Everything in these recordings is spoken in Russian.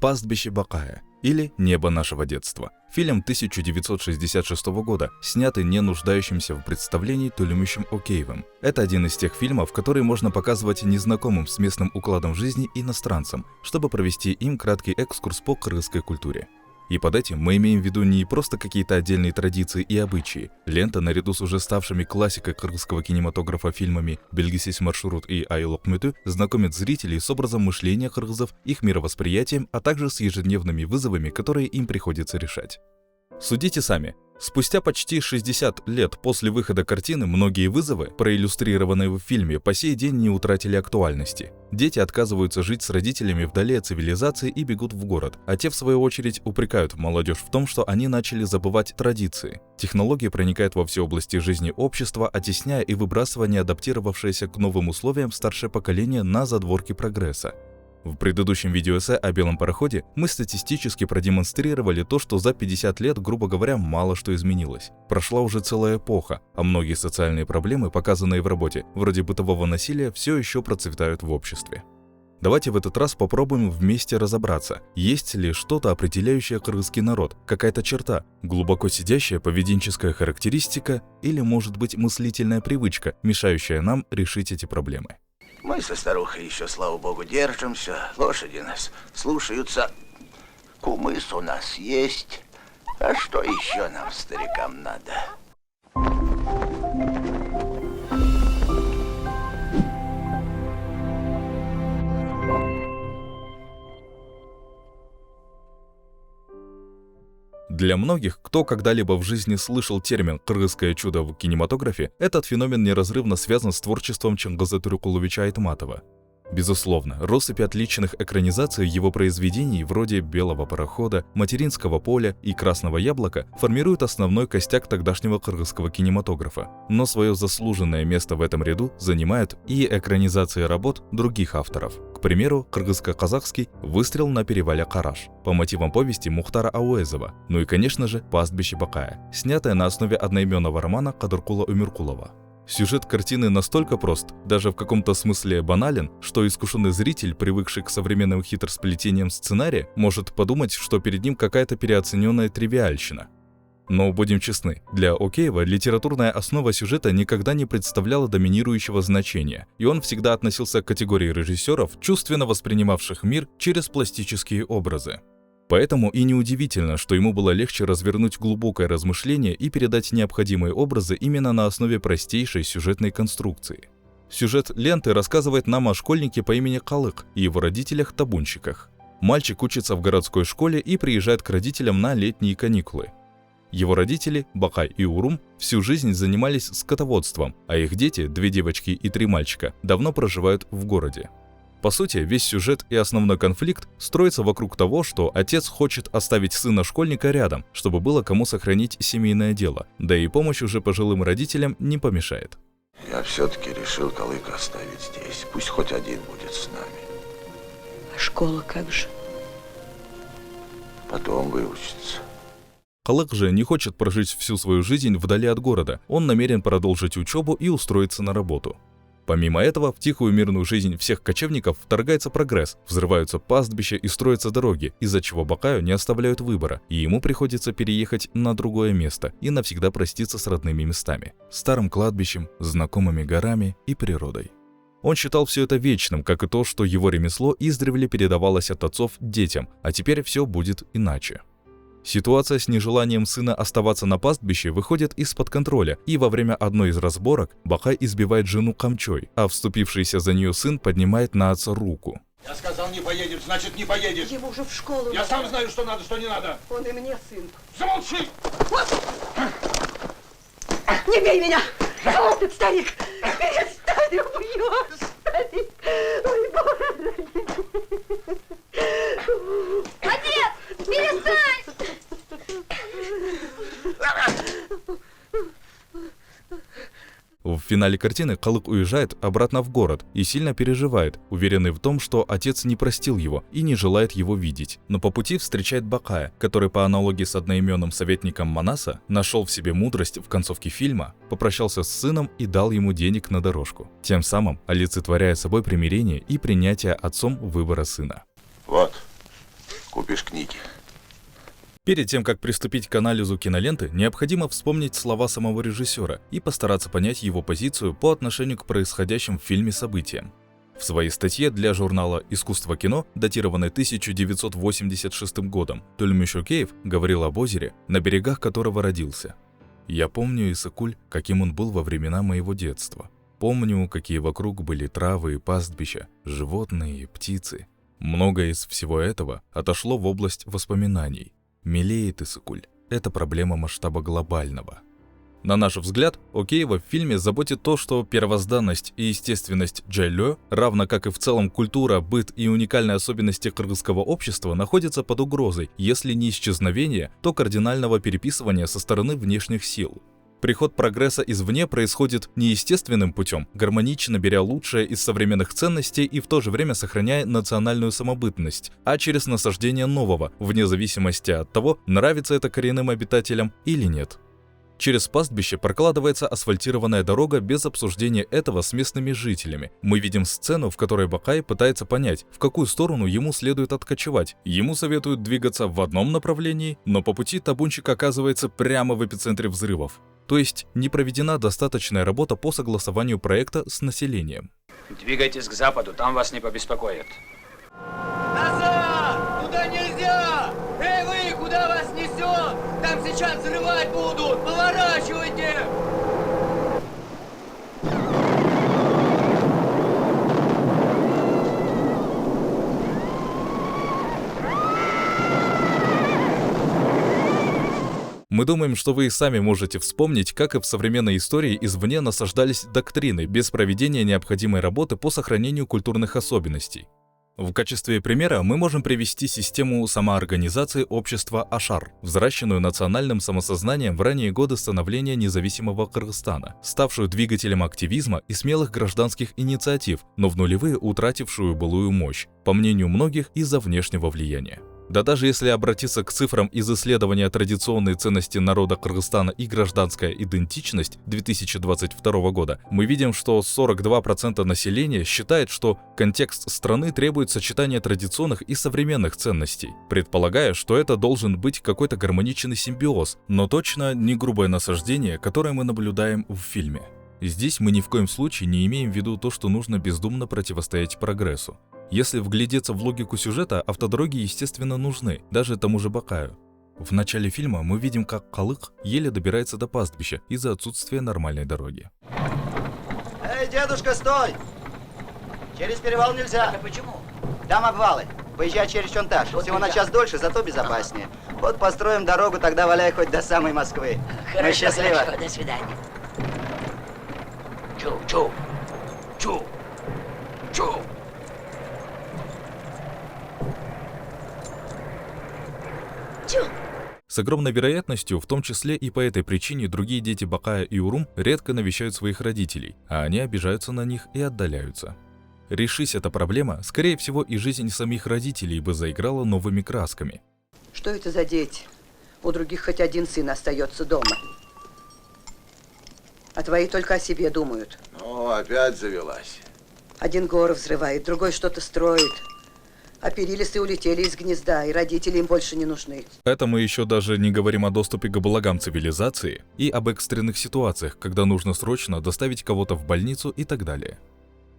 «Пастбище Бакая» или «Небо нашего детства». Фильм 1966 года, снятый не нуждающимся в представлении Тулемишем Океевым. Это один из тех фильмов, которые можно показывать незнакомым с местным укладом жизни иностранцам, чтобы провести им краткий экскурс по кыргызской культуре. И под этим мы имеем в виду не просто какие-то отдельные традиции и обычаи. Лента, наряду с уже ставшими классикой кыргызского кинематографа фильмами «Белгисиз маршрут» и «Айлок Мөтү», знакомит зрителей с образом мышления кыргызов, их мировосприятием, а также с ежедневными вызовами, которые им приходится решать. Судите сами. Спустя почти 60 лет после выхода картины многие вызовы, проиллюстрированные в фильме, по сей день не утратили актуальности. Дети отказываются жить с родителями вдали от цивилизации и бегут в город, а те, в свою очередь, упрекают молодежь в том, что они начали забывать традиции. Технологии проникают во все области жизни общества, оттесняя и выбрасывая неадаптировавшееся к новым условиям старшее поколение на задворки прогресса. В предыдущем видеоэссе о белом пароходе мы статистически продемонстрировали то, что за 50 лет, грубо говоря, мало что изменилось. Прошла уже целая эпоха, а многие социальные проблемы, показанные в работе, вроде бытового насилия, все еще процветают в обществе. Давайте в этот раз попробуем вместе разобраться, есть ли что-то определяющее кыргызский народ, какая-то черта, глубоко сидящая поведенческая характеристика или, может быть, мыслительная привычка, мешающая нам решить эти проблемы. Мы со старухой еще, слава богу, держимся, лошади нас слушаются, кумыс у нас есть, а что еще нам, старикам, надо? Для многих, кто когда-либо в жизни слышал термин «кыргызское чудо» в кинематографе, этот феномен неразрывно связан с творчеством Чыңгыза Түркуловича Айтматова. Безусловно, россыпь отличных экранизаций его произведений вроде «Белого парохода», «Материнского поля» и «Красного яблока» формируют основной костяк тогдашнего кыргызского кинематографа. Но свое заслуженное место в этом ряду занимают и экранизации работ других авторов. К примеру, кыргызско-казахский «Выстрел на перевале Караш» по мотивам повести Мухтара Ауэзова, ну и, конечно же, «Пастбище Бакая», снятая на основе одноименного романа Кадыркула Умиркулова. Сюжет картины настолько прост, даже в каком-то смысле банален, что искушенный зритель, привыкший к современным хитросплетениям сценария, может подумать, что перед ним какая-то переоцененная тривиальщина. Но будем честны, для Океева литературная основа сюжета никогда не представляла доминирующего значения, и он всегда относился к категории режиссеров, чувственно воспринимавших мир через пластические образы. Поэтому и неудивительно, что ему было легче развернуть глубокое размышление и передать необходимые образы именно на основе простейшей сюжетной конструкции. Сюжет ленты рассказывает нам о школьнике по имени Калык и его родителях-табунщиках. Мальчик учится в городской школе и приезжает к родителям на летние каникулы. Его родители, Бакай и Урум, всю жизнь занимались скотоводством, а их дети, 2 девочки и 3 мальчика, давно проживают в городе. По сути, весь сюжет и основной конфликт строится вокруг того, что отец хочет оставить сына школьника рядом, чтобы было кому сохранить семейное дело, да и помощь уже пожилым родителям не помешает. Я все-таки решил Калыка оставить здесь, пусть хоть один будет с нами. А школа как же? Потом выучится. Калык же не хочет прожить всю свою жизнь вдали от города, он намерен продолжить учебу и устроиться на работу. Помимо этого, в тихую мирную жизнь всех кочевников вторгается прогресс, взрываются пастбища и строятся дороги, из-за чего Бакаю не оставляют выбора, и ему приходится переехать на другое место и навсегда проститься с родными местами, старым кладбищем, знакомыми горами и природой. Он считал все это вечным, как и то, что его ремесло издревле передавалось от отцов детям, а теперь все будет иначе. Ситуация с нежеланием сына оставаться на пастбище выходит из-под контроля, и во время одной из разборок Бакай избивает жену камчой, а вступившийся за нее сын поднимает на отца руку. Я сказал, не поедешь, значит не поедешь. Ему уже в школу. Я сам знаю, что надо, что не надо. Он и мне сын. Замолчи! Не бей меня! Хватит, старик! Перестань, убьешь, старик! Ой, боже! Отец, перестань! В финале картины Калык уезжает обратно в город и сильно переживает, уверенный в том, что отец не простил его и не желает его видеть. Но по пути встречает Бакая, который по аналогии с одноименным советником Манаса нашел в себе мудрость в концовке фильма, попрощался с сыном и дал ему денег на дорожку, тем самым олицетворяя собой примирение и принятие отцом выбора сына. Вот, купишь книги. Перед тем, как приступить к анализу киноленты, необходимо вспомнить слова самого режиссера и постараться понять его позицию по отношению к происходящим в фильме событиям. В своей статье для журнала «Искусство кино», датированной 1986 годом, Тюльмүш Шокеев говорил об озере, на берегах которого родился. «Я помню Исыкуль, каким он был во времена моего детства. Помню, какие вокруг были травы и пастбища, животные и птицы. Многое из всего этого отошло в область воспоминаний. Мелеет Исыкуль. Это проблема масштаба глобального». На наш взгляд, Океева в фильме заботит то, что первозданность и естественность Джайлё, равно как и в целом культура, быт и уникальные особенности кыргызского общества находятся под угрозой, если не исчезновения, то кардинального переписывания со стороны внешних сил. Приход прогресса извне происходит не естественным путем, гармонично беря лучшее из современных ценностей и в то же время сохраняя национальную самобытность, а через насаждение нового, вне зависимости от того, нравится это коренным обитателям или нет. Через пастбище прокладывается асфальтированная дорога без обсуждения этого с местными жителями. Мы видим сцену, в которой Бакай пытается понять, в какую сторону ему следует откочевать. Ему советуют двигаться в одном направлении, но по пути табунчик оказывается прямо в эпицентре взрывов. То есть не проведена достаточная работа по согласованию проекта с населением. Двигайтесь к западу, там вас не побеспокоят. Назад! Туда нельзя! Эй вы, куда вас несет? Там сейчас взрывать будут! Поворачивайте! Мы думаем, что вы и сами можете вспомнить, как и в современной истории извне насаждались доктрины без проведения необходимой работы по сохранению культурных особенностей. В качестве примера мы можем привести систему самоорганизации общества Ашар, взращенную национальным самосознанием в ранние годы становления независимого Кыргызстана, ставшую двигателем активизма и смелых гражданских инициатив, но в нулевые утратившую былую мощь, по мнению многих, из-за внешнего влияния. Да даже если обратиться к цифрам из исследования «Традиционные ценности народа Кыргызстана и гражданская идентичность» 2022 года, мы видим, что 42% населения считает, что контекст страны требует сочетания традиционных и современных ценностей, предполагая, что это должен быть какой-то гармоничный симбиоз, но точно не грубое насаждение, которое мы наблюдаем в фильме. Здесь мы ни в коем случае не имеем в виду то, что нужно бездумно противостоять прогрессу. Если вглядеться в логику сюжета, автодороги, естественно, нужны, даже тому же Бакаю. В начале фильма мы видим, как Калык еле добирается до пастбища из-за отсутствия нормальной дороги. Эй, дедушка, стой! Через перевал нельзя. Это почему? Там обвалы. Поезжай через Чонташ. Всего на час дольше, зато безопаснее. Вот построим дорогу, тогда валяй хоть до самой Москвы. Ну, счастливо. Хорошо, до свидания. Чу. С огромной вероятностью, в том числе и по этой причине, другие дети Бакая и Урум редко навещают своих родителей, а они обижаются на них и отдаляются. Решись эта проблема, скорее всего, и жизнь самих родителей бы заиграла новыми красками. Что это за дети? У других хоть один сын остается дома. А твои только о себе думают. Ну, опять завелась. Один горы взрывает, другой что-то строит. А перилисты улетели из гнезда, и родители им больше не нужны. Это мы еще даже не говорим о доступе к благам цивилизации и об экстренных ситуациях, когда нужно срочно доставить кого-то в больницу и так далее.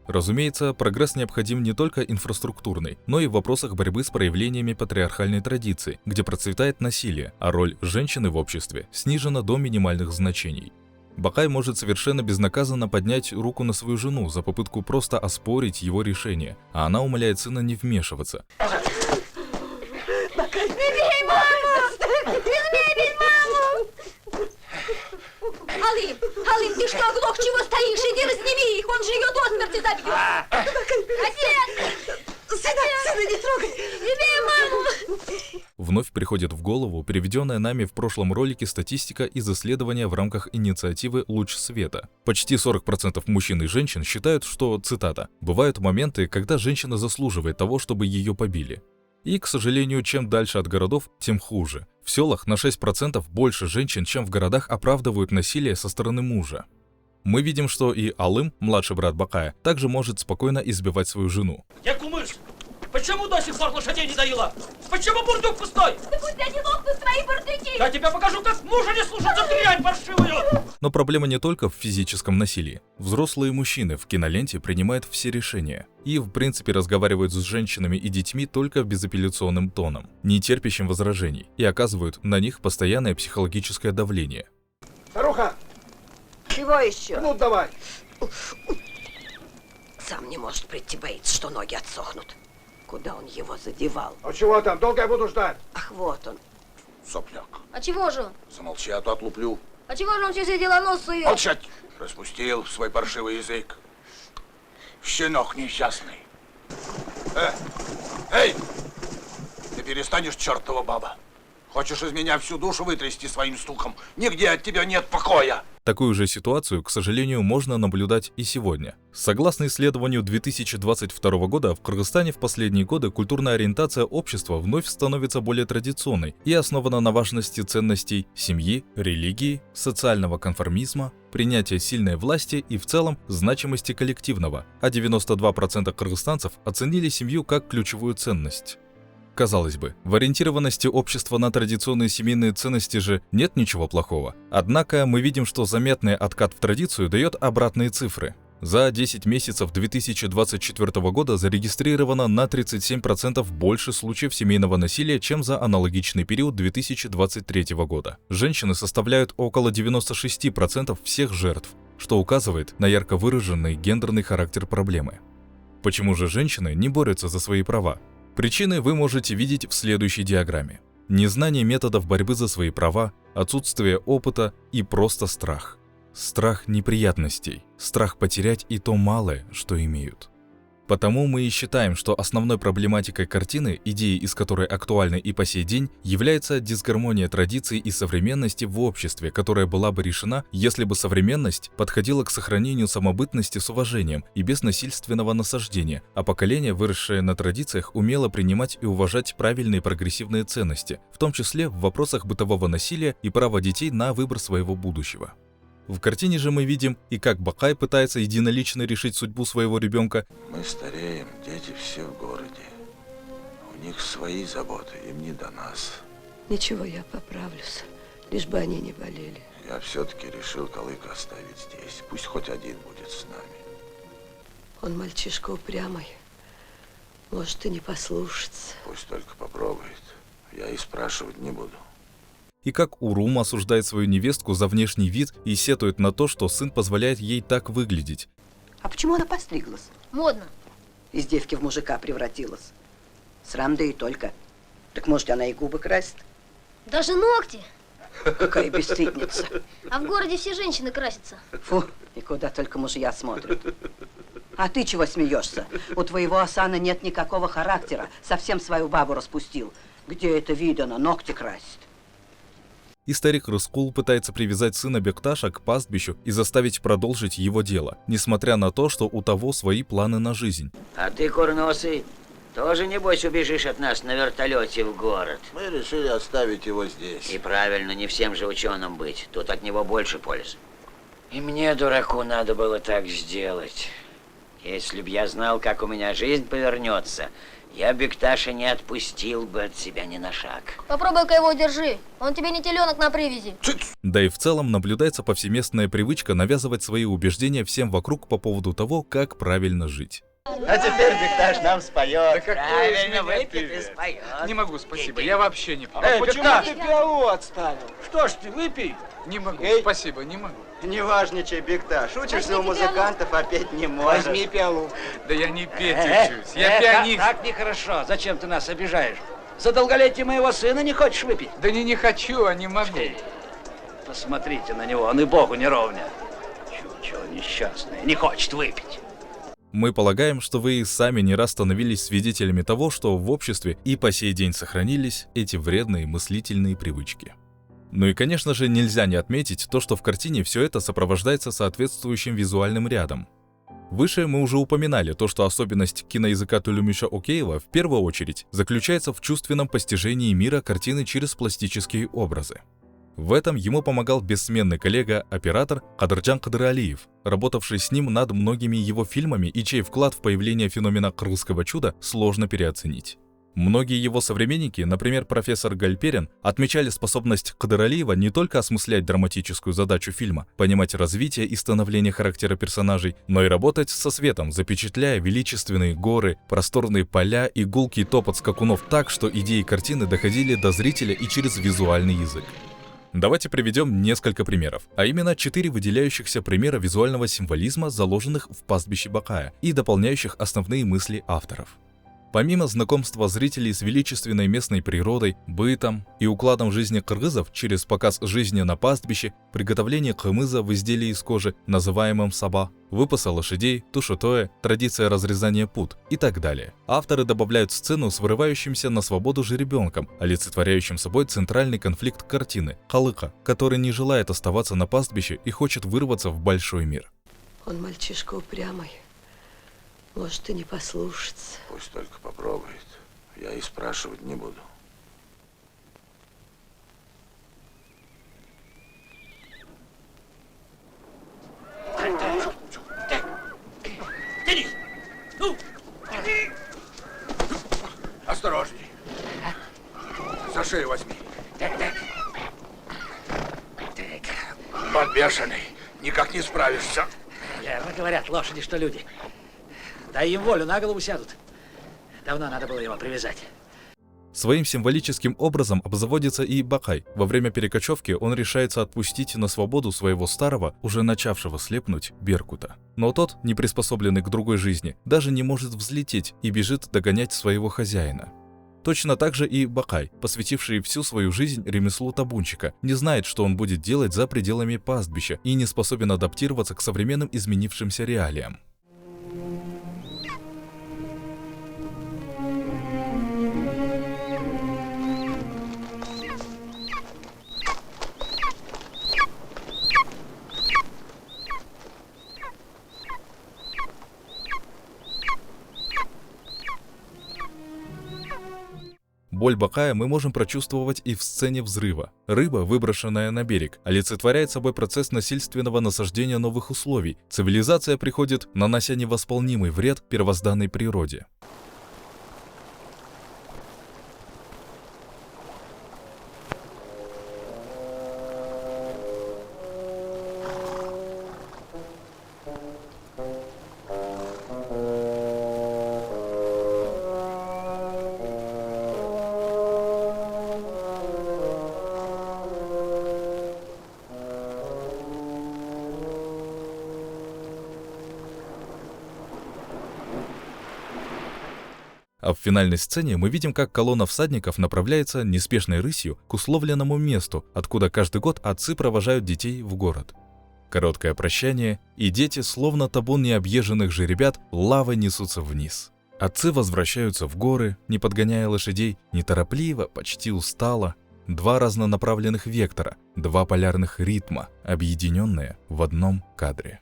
Разумеется, прогресс необходим не только инфраструктурный, но и в вопросах борьбы с проявлениями патриархальной традиции, где процветает насилие, а роль женщины в обществе снижена до минимальных значений. Бакай может совершенно безнаказанно поднять руку на свою жену за попытку просто оспорить его решение, а она умоляет сына не вмешиваться. Бакай, не бей маму! Не бей маму! Алым, ты что, оглох, чего стоишь? Иди разними их, он же ее до смерти забьет. Отец! Сына не трогай! Не бей маму! Вновь приходит в голову приведенная нами в прошлом ролике статистика из исследования в рамках инициативы «Луч света». Почти 40% мужчин и женщин считают, что, цитата, «бывают моменты, когда женщина заслуживает того, чтобы ее побили». И, к сожалению, чем дальше от городов, тем хуже. В селах на 6% больше женщин, чем в городах, оправдывают насилие со стороны мужа. Мы видим, что и Алым, младший брат Бакая, также может спокойно избивать свою жену. Я кумыш! Почему до сих пор лошадей не доила? Почему бурдюк пустой? Да пусть они лопнут свои бурдюки! Я тебе покажу, как мужа не слушаться, дрянь паршивую! Но проблема не только в физическом насилии. Взрослые мужчины в киноленте принимают все решения и, в принципе, разговаривают с женщинами и детьми только безапелляционным тоном, не терпящим возражений, и оказывают на них постоянное психологическое давление. Старуха, Чего еще? ну давай. Сам не может прийти, боится, что ноги отсохнут. Куда он его задевал? А чего там? Долго я буду ждать? Ах, вот он. Сопляк. А чего же он? Замолчи, а то отлуплю. А чего же он все дела нос сует? Молчать! Распустил свой паршивый язык. Щенок несчастный. Эй! Ты перестанешь, чертова баба? Хочешь из меня всю душу вытрясти своим стуком? Нигде от тебя нет покоя. Такую же ситуацию, к сожалению, можно наблюдать и сегодня. Согласно исследованию 2022 года, в Кыргызстане в последние годы культурная ориентация общества вновь становится более традиционной и основана на важности ценностей семьи, религии, социального конформизма, принятия сильной власти и в целом значимости коллективного, а 92% кыргызстанцев оценили семью как ключевую ценность. Казалось бы, в ориентированности общества на традиционные семейные ценности же нет ничего плохого. Однако мы видим, что заметный откат в традицию дает обратные цифры. За 10 месяцев 2024 года зарегистрировано на 37% больше случаев семейного насилия, чем за аналогичный период 2023 года. Женщины составляют около 96% всех жертв, что указывает на ярко выраженный гендерный характер проблемы. Почему же женщины не борются за свои права? Причины вы можете видеть в следующей диаграмме. Незнание методов борьбы за свои права, отсутствие опыта и просто страх. Страх неприятностей, страх потерять и то малое, что имеют. Потому мы и считаем, что основной проблематикой картины, идеей из которой актуальны и по сей день, является дисгармония традиций и современности в обществе, которая была бы решена, если бы современность подходила к сохранению самобытности с уважением и без насильственного насаждения, а поколение, выросшее на традициях, умело принимать и уважать правильные прогрессивные ценности, в том числе в вопросах бытового насилия и права детей на выбор своего будущего. В картине же мы видим и как Бакай пытается единолично решить судьбу своего ребенка. Мы стареем, дети все в городе. У них свои заботы, им не до нас. Ничего, я поправлюсь, лишь бы они не болели. Я все-таки решил Калыка оставить здесь. Пусть хоть один будет с нами. Он мальчишка упрямый. Может и не послушаться. Пусть только попробует. Я и спрашивать не буду. И как Урум осуждает свою невестку за внешний вид и сетует на то, что сын позволяет ей так выглядеть. А почему она постриглась? Модно. Из девки в мужика превратилась. Срам да и только. Так может, она и губы красит? Даже ногти. Какая бесстыдница. А в городе все женщины красятся. Фу, и куда только мужья смотрят. А ты чего смеешься? У твоего Асана нет никакого характера. Совсем свою бабу распустил. Где это видано? Ногти красит. И старик Рыскул пытается привязать сына Бекташа к пастбищу и заставить продолжить его дело, несмотря на то, что у того свои планы на жизнь. А ты, курносый, тоже, небось, убежишь от нас на вертолете в город? Мы решили оставить его здесь. И правильно, не всем же ученым быть. Тут от него больше пользы. И мне, дураку, надо было так сделать. Если б я знал, как у меня жизнь повернется, я Бекташа не отпустил бы от себя ни на шаг. Попробуй-ка его держи. Он тебе не теленок на привязи. Да и в целом наблюдается повсеместная привычка навязывать свои убеждения всем вокруг по поводу того, как правильно жить. А теперь Бекташ нам споет. Правильно выпьет и споет. Не могу, спасибо. Я вообще не пью. Почему ты пиалу отставил? Что ж ты, выпей. Не могу, Эй. спасибо, не могу. Не важничай, Бекташ. Учишься у музыкантов, а петь не можешь. Возьми пиалу. Да я не петь учусь, я пианист. Так нехорошо. Зачем ты нас обижаешь? За долголетие моего сына не хочешь выпить? Да не хочу, а не могу. Посмотрите на него, он и богу не ровня. Чего несчастное, не хочет выпить. Мы полагаем, что вы и сами не раз становились свидетелями того, что в обществе и по сей день сохранились эти вредные мыслительные привычки. Ну и, конечно же, нельзя не отметить то, что в картине все это сопровождается соответствующим визуальным рядом. Выше мы уже упоминали то, что особенность киноязыка Тулюмиша Океева в первую очередь заключается в чувственном постижении мира картины через пластические образы. В этом ему помогал бессменный коллега-оператор Кадыржан Кадыралиев, работавший с ним над многими его фильмами и чей вклад в появление феномена «Крымского чуда» сложно переоценить. Многие его современники, например, профессор Гальперин, отмечали способность Кадыралиева не только осмыслять драматическую задачу фильма, понимать развитие и становление характера персонажей, но и работать со светом, запечатляя величественные горы, просторные поля и гулкий топот скакунов так, что идеи картины доходили до зрителя и через визуальный язык. Давайте приведем несколько примеров, а именно 4 выделяющихся примера визуального символизма, заложенных в «Пастбище Бакая» и дополняющих основные мысли авторов. Помимо знакомства зрителей с величественной местной природой, бытом и укладом жизни кыргызов через показ жизни на пастбище, приготовление кымыза в изделии из кожи, называемом саба, выпаса лошадей, тушутое, традиция разрезания пут и так далее, авторы добавляют сцену с вырывающимся на свободу жеребенком, олицетворяющим собой центральный конфликт картины – Халыка, который не желает оставаться на пастбище и хочет вырваться в большой мир. Он мальчишка упрямый. Может и не послушаться. Пусть только попробует. Я и спрашивать не буду. Осторожней. За шею возьми. Подбешенный. Никак не справишься. Верно говорят лошади, что люди. Дай им волю, на голову сядут. Давно надо было его привязать. Своим символическим образом обзаводится и Бакай. Во время перекочевки он решается отпустить на свободу своего старого, уже начавшего слепнуть, Беркута. Но тот, не приспособленный к другой жизни, даже не может взлететь и бежит догонять своего хозяина. Точно так же и Бакай, посвятивший всю свою жизнь ремеслу табунщика, не знает, что он будет делать за пределами пастбища и не способен адаптироваться к современным изменившимся реалиям. Боль Бакая мы можем прочувствовать и в сцене взрыва. Рыба, выброшенная на берег, олицетворяет собой процесс насильственного насаждения новых условий. Цивилизация приходит, нанося невосполнимый вред первозданной природе. А в финальной сцене мы видим, как колонна всадников направляется неспешной рысью к условленному месту, откуда каждый год отцы провожают детей в город. Короткое прощание, и дети, словно табун необъезженных жеребят, лавой несутся вниз. Отцы возвращаются в горы, не подгоняя лошадей, неторопливо, почти устало. 2 разнонаправленных вектора, 2 полярных ритма, объединенные в одном кадре.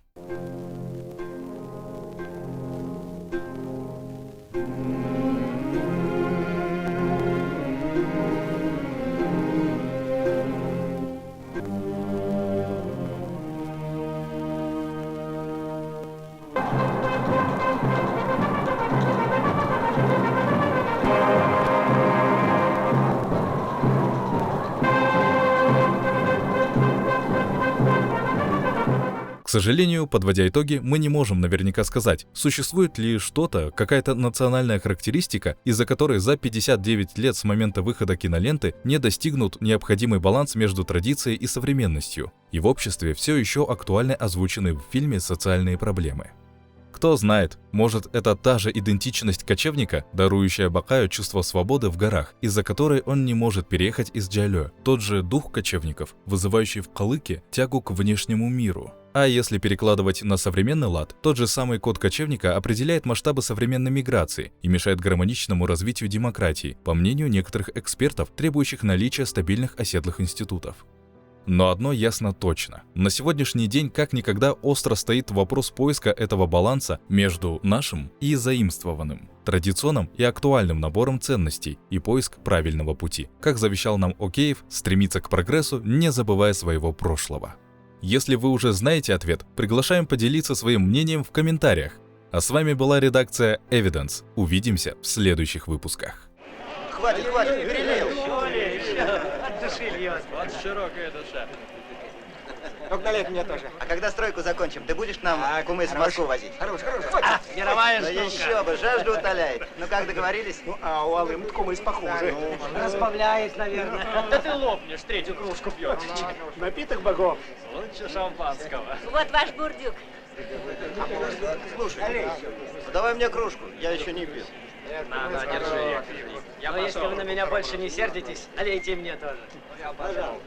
К сожалению, подводя итоги, мы не можем наверняка сказать, существует ли что-то, какая-то национальная характеристика, из-за которой за 59 лет с момента выхода киноленты не достигнут необходимый баланс между традицией и современностью, и в обществе все еще актуальны озвученные в фильме социальные проблемы. Кто знает, может, это та же идентичность кочевника, дарующая Бакаю чувство свободы в горах, из-за которой он не может переехать из Джайлё, тот же дух кочевников, вызывающий в Калыке тягу к внешнему миру. А если перекладывать на современный лад, тот же самый код кочевника определяет масштабы современной миграции и мешает гармоничному развитию демократии, по мнению некоторых экспертов, требующих наличия стабильных оседлых институтов. Но одно ясно точно. На сегодняшний день как никогда остро стоит вопрос поиска этого баланса между нашим и заимствованным, традиционным и актуальным набором ценностей и поиск правильного пути. Как завещал нам Океев, стремиться к прогрессу, не забывая своего прошлого. Если вы уже знаете ответ, приглашаем поделиться своим мнением в комментариях. А с вами была редакция Evidence. Увидимся в следующих выпусках. Хватит, перелил. От души льет. Вот широкая душа. Только налей мне тоже. А когда стройку закончим, ты будешь к нам кумыс в Москву возить? Хорош. Мировая Да штука. еще бы, жажду утоляет. Ну как, договорились? Ну, А у Алым кумыс похуже. Разбавляет, наверное. Да ты лопнешь, третью кружку пьешь. Напиток богов. Лучше шампанского. Вот ваш бурдюк. Слушай, ну давай мне кружку, я еще не пил. На, держи. Я Но если вы на меня больше не сердитесь, налейте мне тоже. Пожалуйста.